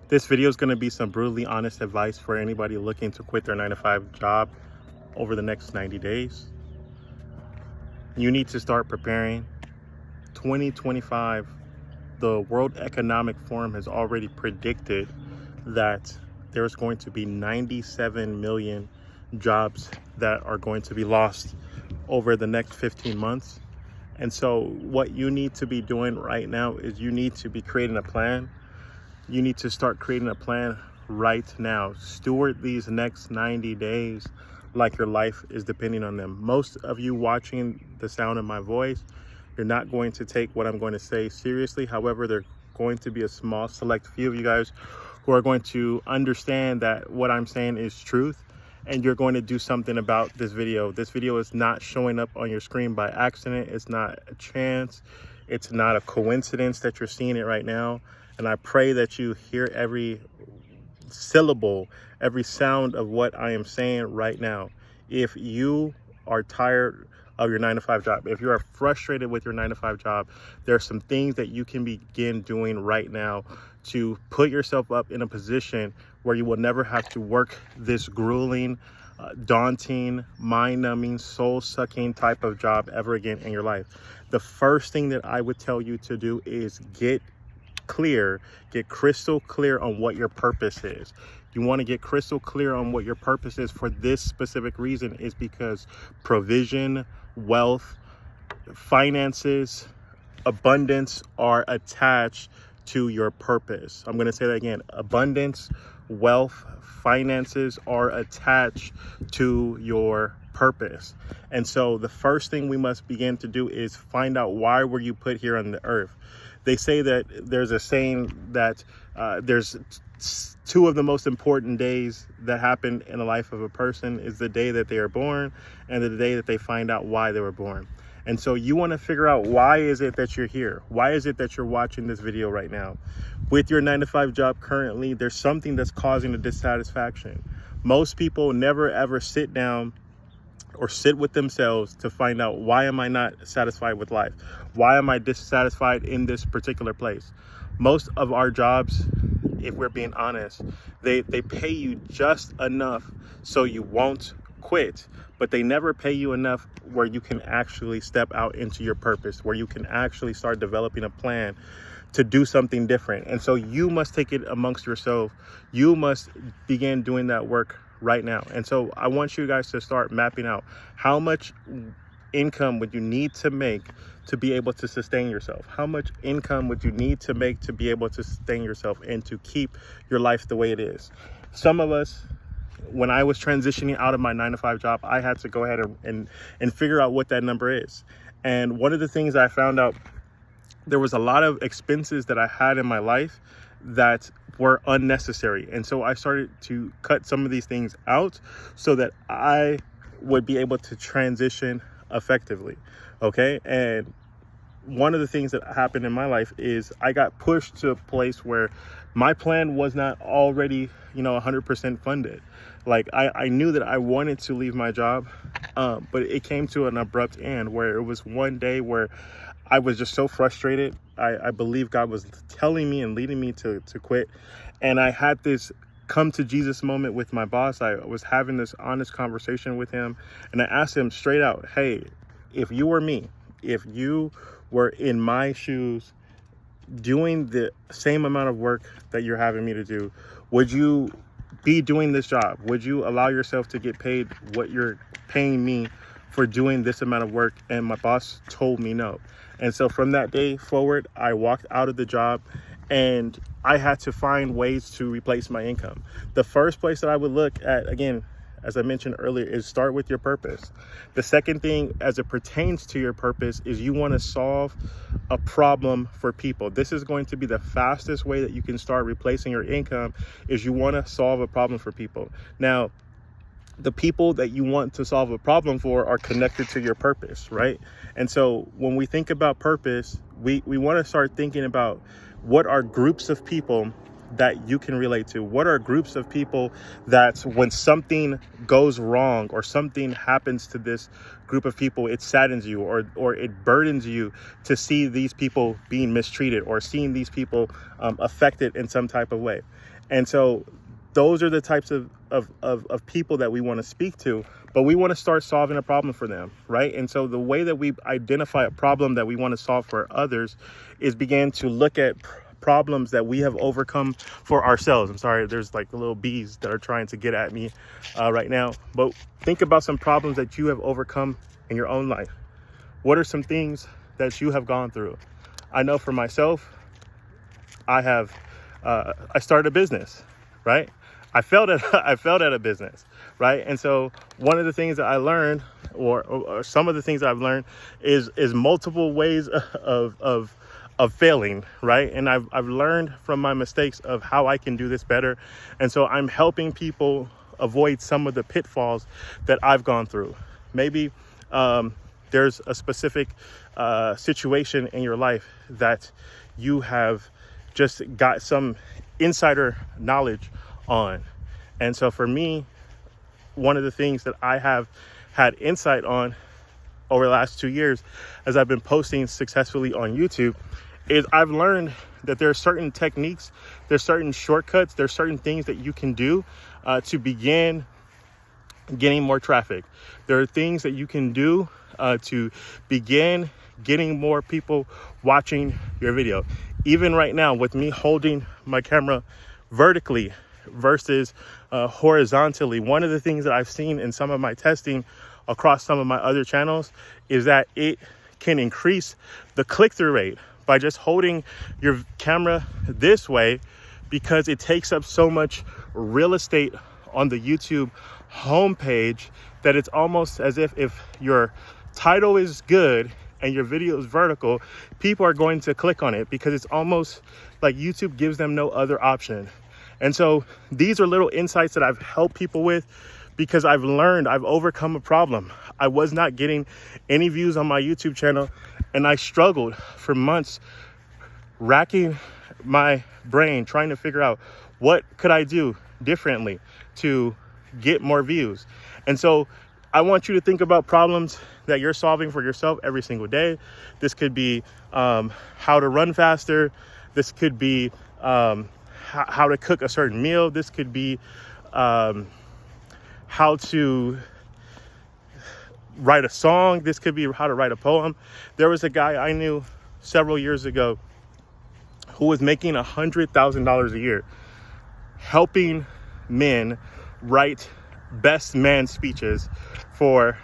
This video is going to be some brutally honest advice for anybody looking to quit their 9-to-5 job over the next 90 days. You need to start preparing. 2025, the World Economic Forum has already predicted that there's going to be 97 million jobs that are going to be lost over the next 15 months. And so what you need to be doing right now is you need to be creating a plan. You need to start creating a plan right now. Steward these next 90 days like your life is depending on them. Most of you watching the sound of my voice, you're not going to take what I'm going to say seriously. However, there are going to be a small select few of you guys who are going to understand that what I'm saying is truth, and you're going to do something about this video. This video is not showing up on your screen by accident. It's not a chance. It's not a coincidence that you're seeing it right now. And I pray that you hear every syllable, every sound of what I am saying right now. If you are tired of your 9-to-5 job, if you are frustrated with your 9-to-5 job, there are some things that you can begin doing right now to put yourself up in a position where you will never have to work this grueling, daunting, mind-numbing, soul-sucking type of job ever again in your life. The first thing that I would tell you to do is get crystal clear on what your purpose is. You want to get crystal clear on what your purpose is for this specific reason, is because provision, wealth, finances, abundance are attached to your purpose. I'm going to say that again. Abundance, wealth, finances are attached to your purpose. And so the first thing we must begin to do is find out, why were you put here on the earth? They say that there's a saying that there's two of the most important days that happen in the life of a person is the day that they are born and the day that they find out why they were born. And so you want to figure out, why is it that you're here? Why is it that you're watching this video right now? With your 9-to-5 job currently, there's something that's causing a dissatisfaction. Most people never ever sit down or sit with themselves to find out, why am I not satisfied with life? Why am I dissatisfied in this particular place? Most of our jobs, if we're being honest, they pay you just enough so you won't quit, but they never pay you enough where you can actually step out into your purpose, where you can actually start developing a plan to do something different. And so you must take it amongst yourself. You must begin doing that work right now. And so I want you guys to start mapping out, how much income would you need to make to be able to sustain yourself? How much income would you need to make to be able to sustain yourself and to keep your life the way it is? Some of us, when I was transitioning out of my 9-to-5 job, I had to go ahead and figure out what that number is. And one of the things I found out, there was a lot of expenses that I had in my life that were unnecessary. And so I started to cut some of these things out so that I would be able to transition effectively. Okay. And one of the things that happened in my life is I got pushed to a place where my plan was not already, 100% funded. Like I knew that I wanted to leave my job, but it came to an abrupt end where it was one day where I was just so frustrated. I believe God was telling me and leading me to quit. And I had this come to Jesus moment with my boss. I was having this honest conversation with him, and I asked him straight out, hey, if you were me, if you were in my shoes doing the same amount of work that you're having me to do, would you be doing this job? Would you allow yourself to get paid what you're paying me for doing this amount of work? And my boss told me no. And so from that day forward, I walked out of the job and I had to find ways to replace my income. The first place that I would look at, again, as I mentioned earlier, is start with your purpose. The second thing, as it pertains to your purpose, is you want to solve a problem for people. This is going to be the fastest way that you can start replacing your income, is you want to solve a problem for people. Now, the people that you want to solve a problem for are connected to your purpose, right? And so when we think about purpose, we want to start thinking about, what are groups of people that you can relate to? What are groups of people that when something goes wrong or something happens to this group of people, it saddens you or it burdens you to see these people being mistreated or seeing these people affected in some type of way. And so those are the types of people that we want to speak to, but we want to start solving a problem for them, right? And so the way that we identify a problem that we want to solve for others is begin to look at problems that we have overcome for ourselves. I'm sorry, there's like the little bees that are trying to get at me right now. But think about some problems that you have overcome in your own life. What are some things that you have gone through? I know for myself, I started a business, right? I failed at a business, right? And so one of the things that I learned, or some of the things I've learned, is multiple ways of failing, right? And I've learned from my mistakes of how I can do this better. And so I'm helping people avoid some of the pitfalls that I've gone through. Maybe there's a specific situation in your life that you have just got some insider knowledge on. And so for me, one of the things that I have had insight on over the last 2 years as I've been posting successfully on YouTube is I've learned that there are certain techniques, there's certain shortcuts, there's certain things that you can do to begin getting more traffic. There are things that you can do to begin getting more people watching your video. Even right now, with me holding my camera vertically versus horizontally, one of the things that I've seen in some of my testing across some of my other channels is that it can increase the click-through rate by just holding your camera this way, because it takes up so much real estate on the YouTube homepage that it's almost as if your title is good and your video is vertical, people are going to click on it because it's almost like YouTube gives them no other option. And so these are little insights that I've helped people with because I've learned, I've overcome a problem. I was not getting any views on my YouTube channel, and I struggled for months racking my brain trying to figure out what could I do differently to get more views. And so I want you to think about problems that you're solving for yourself every single day. This could be how to run faster. This could be how to cook a certain meal. This could be how to write a song. This could be how to write a poem. There was a guy I knew several years ago who was making $100,000 a year helping men write best man speeches for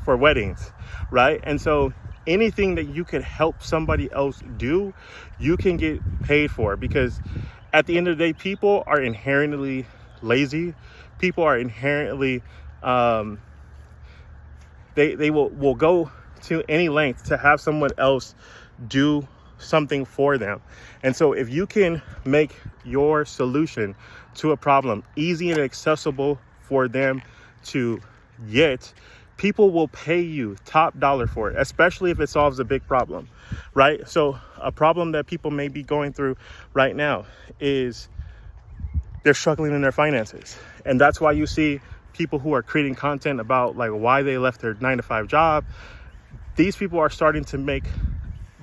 weddings, right? And so anything that you could help somebody else do, you can get paid for, because at the end of the day, people are inherently lazy. People are inherently they will go to any length to have someone else do something for them. And so if you can make your solution to a problem easy and accessible for them to get, people will pay you top dollar for it, especially if it solves a big problem, right? So a problem that people may be going through right now is they're struggling in their finances. And that's why you see people who are creating content about like why they left their 9-to-5 job. These people are starting to make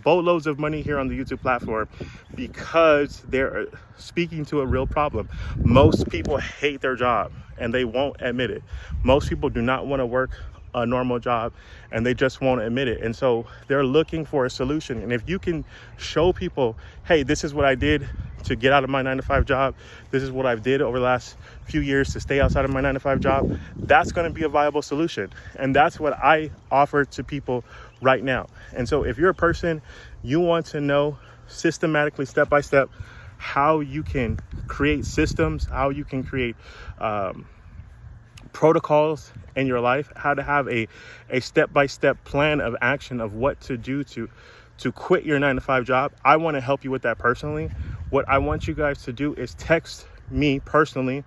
boatloads of money here on the YouTube platform because they're speaking to a real problem. Most people hate their job and they won't admit it. Most people do not want to work a normal job and they just won't admit it. And so they're looking for a solution. And if you can show people, hey, this is what I did to get out of my 9-to-5 job. This is what I've did over the last few years to stay outside of my 9-to-5 job. That's going to be a viable solution. And that's what I offer to people right now. And so if you're a person, you want to know systematically, step by step, how you can create systems, how you can create protocols in your life, how to have a step-by-step plan of action of what to do to quit your 9-to-5 job, I want to help you with that personally. What I want you guys to do is text me personally,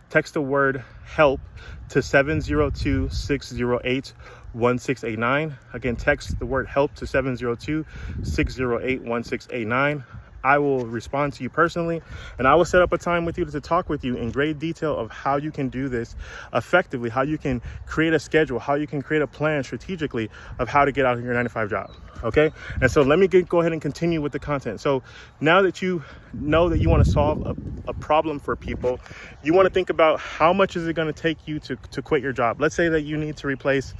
text the word help to 702-608-1689. Again, text the word help to 702-608-1689. I will respond to you personally, and I will set up a time with you to talk with you in great detail of how you can do this effectively, how you can create a schedule, how you can create a plan strategically of how to get out of your 9-to-5 job. Okay. And so let me go ahead and continue with the content. So now that you know that you want to solve a problem for people, you want to think about how much is it going to take you to quit your job. Let's say that you need to replace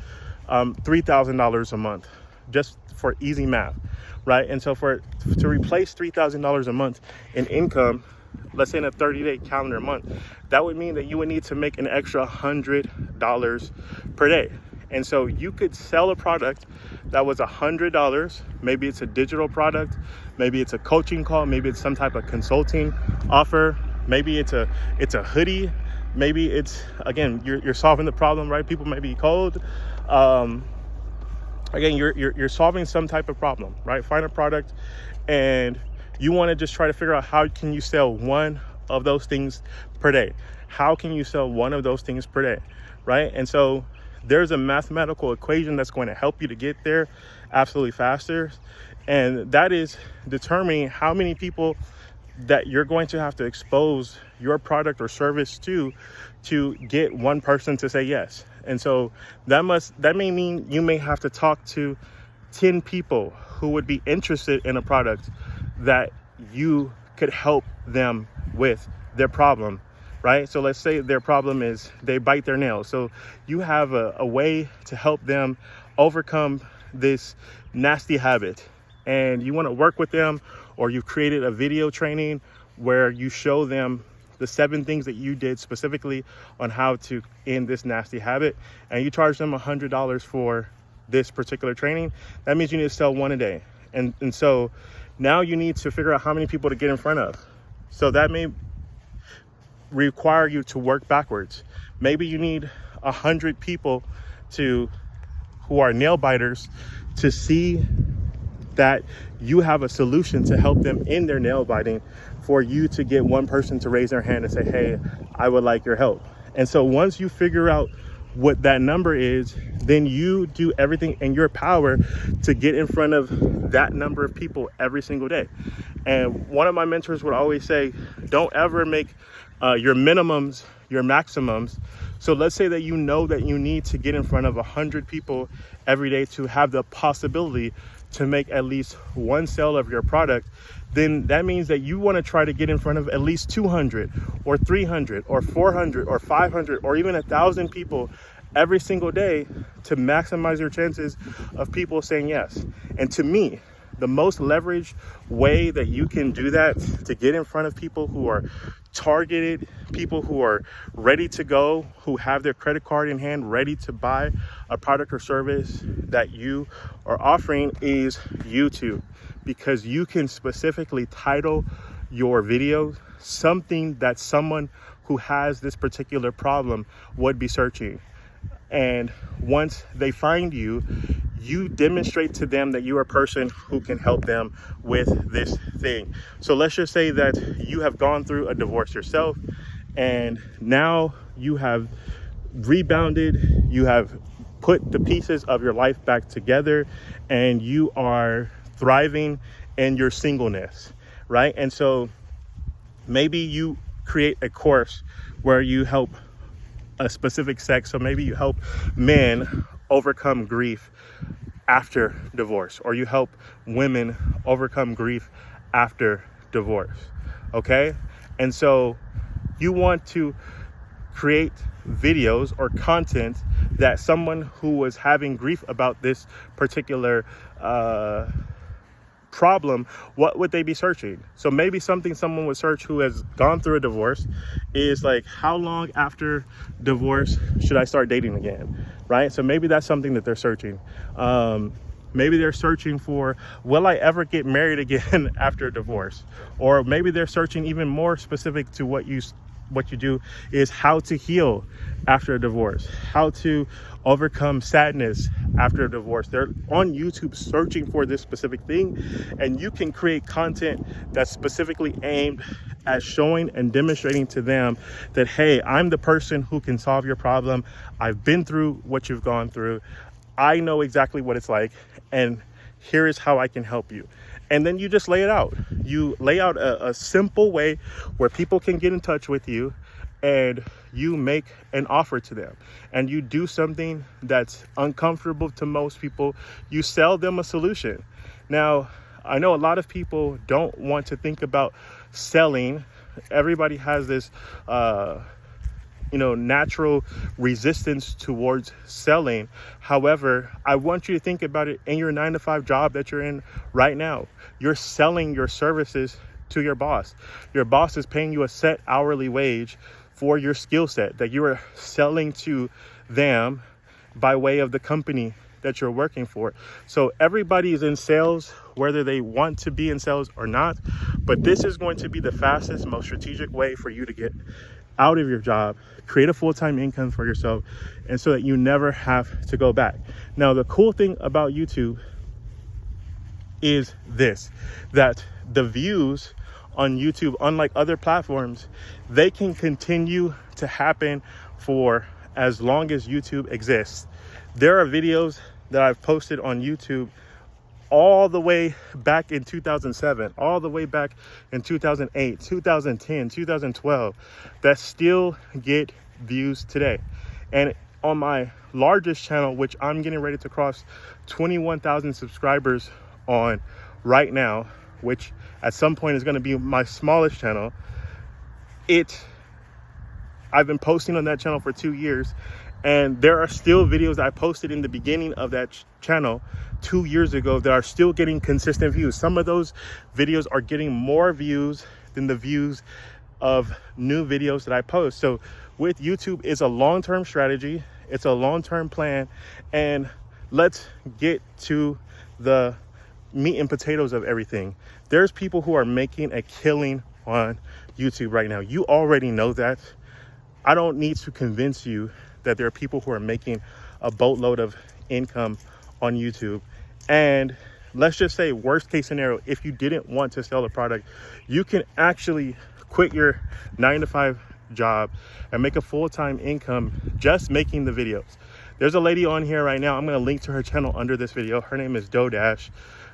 $3,000 a month, just for easy math, right? And so to replace $3,000 a month in income, let's say in a 30-day calendar month, that would mean that you would need to make an extra $100 per day. And so you could sell a product that was $100. Maybe it's a digital product, maybe it's a coaching call, maybe it's some type of consulting offer, maybe it's a hoodie, maybe it's, again, you're solving the problem, right? People may be cold. Again, you're solving some type of problem, right? Find a product, and you want to just try to figure out how can you sell one of those things per day. How can you sell one of those things per day, right? And so there's a mathematical equation that's going to help you to get there absolutely faster, and that is determining how many people that you're going to have to expose your product or service to get one person to say yes. And so that may mean you may have to talk to 10 people who would be interested in a product that you could help them with their problem, right? So let's say their problem is they bite their nails. So you have a way to help them overcome this nasty habit, and you want to work with them, or you've created a video training where you show them the 7 things that you did specifically on how to end this nasty habit, and you charge them $100 for this particular training. That means you need to sell one a day. And so now you need to figure out how many people to get in front of. So that may require you to work backwards. Maybe you need 100 people who are nail biters to see that you have a solution to help them in their nail biting, for you to get one person to raise their hand and say, hey, I would like your help. And so once you figure out what that number is, then you do everything in your power to get in front of that number of people every single day. And one of my mentors would always say, don't ever make your minimums your maximums. So let's say that you know that you need to get in front of 100 people every day to have the possibility to make at least one sale of your product. Then that means that you want to try to get in front of at least 200 or 300 or 400 or 500 or even 1,000 people every single day to maximize your chances of people saying yes. And to me, the most leveraged way that you can do that, to get in front of people who are targeted, people who are ready to go, who have their credit card in hand, ready to buy a product or service that you are offering, is YouTube. Because you can specifically title your video something that someone who has this particular problem would be searching. And once they find you, you demonstrate to them that you are a person who can help them with this thing. So let's just say that you have gone through a divorce yourself, and now you have rebounded, you have put the pieces of your life back together, and you are thriving in your singleness, right? And so maybe you create a course where you help a specific sex. So maybe you help men overcome grief after divorce, or you help women overcome grief after divorce. Okay. And so you want to create videos or content that someone who was having grief about this particular problem, what would they be searching? So maybe something someone would search who has gone through a divorce is like, how long after divorce should I start dating again? Right? So maybe that's something that they're searching. Maybe they're searching for, will I ever get married again after divorce? Or maybe they're searching even more specific to what you do is how to heal after a divorce, how to overcome sadness after a divorce. They're on YouTube searching for this specific thing, and you can create content that's specifically aimed at showing and demonstrating to them that, hey, I'm the person who can solve your problem. I've been through what you've gone through. I know exactly what it's like, and here is how I can help you. And then you just lay it out. You lay out a simple way where people can get in touch with you, and you make an offer to them, and you do something that's uncomfortable to most people. You sell them a solution. Now, I know a lot of people don't want to think about selling. Everybody has this natural resistance towards selling. However, I want you to think about it in your 9-to-5 job that you're in right now. You're selling your services to your boss. Your boss is paying you a set hourly wage for your skill set that you are selling to them by way of the company that you're working for. So everybody is in sales, whether they want to be in sales or not. But this is going to be the fastest, most strategic way for you to get out of your job, create a full-time income for yourself, and so that you never have to go back. Now, the cool thing about YouTube is this, that the views on YouTube, unlike other platforms, they can continue to happen for as long as YouTube exists. There are videos that I've posted on YouTube all the way back in 2007, all the way back in 2008, 2010, 2012, that still get views today. And on my largest channel, which I'm getting ready to cross 21,000 subscribers on right now, which at some point is going to be my smallest channel, I've been posting on that channel for 2 years, and there are still videos I posted in the beginning of that channel 2 years ago that are still getting consistent views. Some of those videos are getting more views than the views of new videos that I post. So with YouTube, it's a long-term strategy, it's a long-term plan, and let's get to the meat and potatoes of everything. There's people who are making a killing on YouTube right now. You already know that. I don't need to convince you that there are people who are making a boatload of income on YouTube. And let's just say, worst case scenario, if you didn't want to sell the product, you can actually quit your 9-to-5 job and make a full-time income just making the videos. There's a lady on here right now. I'm going to link to her channel under this video. Her name is Dodash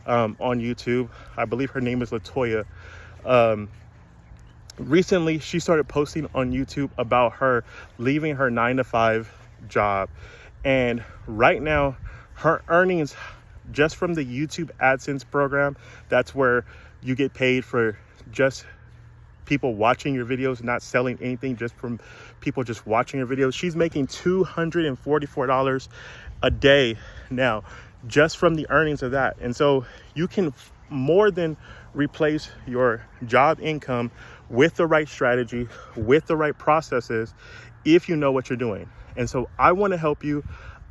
on YouTube. I believe her name is Latoya. Recently, she started posting on YouTube about her leaving her 9-to-5 job. And right now, her earnings just from the YouTube AdSense program, that's where you get paid for just people watching your videos, not selling anything, just from people just watching your videos. She's making $244 a day now, just from the earnings of that. And so you can more than replace your job income with the right strategy, with the right processes, if you know what you're doing. And so I want to help you.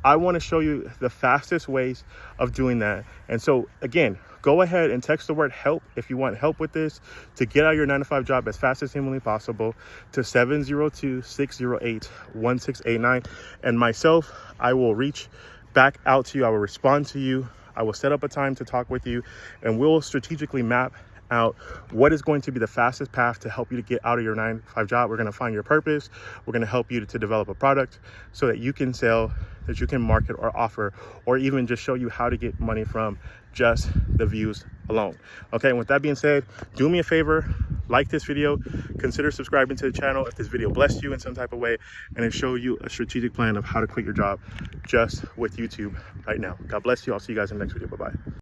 I want to show you the fastest ways of doing that. And so again, go ahead and text the word help if you want help with this, to get out of your 9-to-5 job as fast as humanly possible, to 702-608-1689. And myself, I will reach back out to you. I will respond to you. I will set up a time to talk with you, and we'll strategically map out what is going to be the fastest path to help you to get out of your 9-to-5 job. We're going to find your purpose. We're going to help you to develop a product so that you can sell, that you can market or offer, or even just show you how to get money from just the views alone. Okay, and with that being said, do me a favor, like this video, consider subscribing to the channel if this video blessed you in some type of way, and it show you a strategic plan of how to quit your job just with YouTube right now. God bless you. I'll see you guys in the next video. Bye-bye.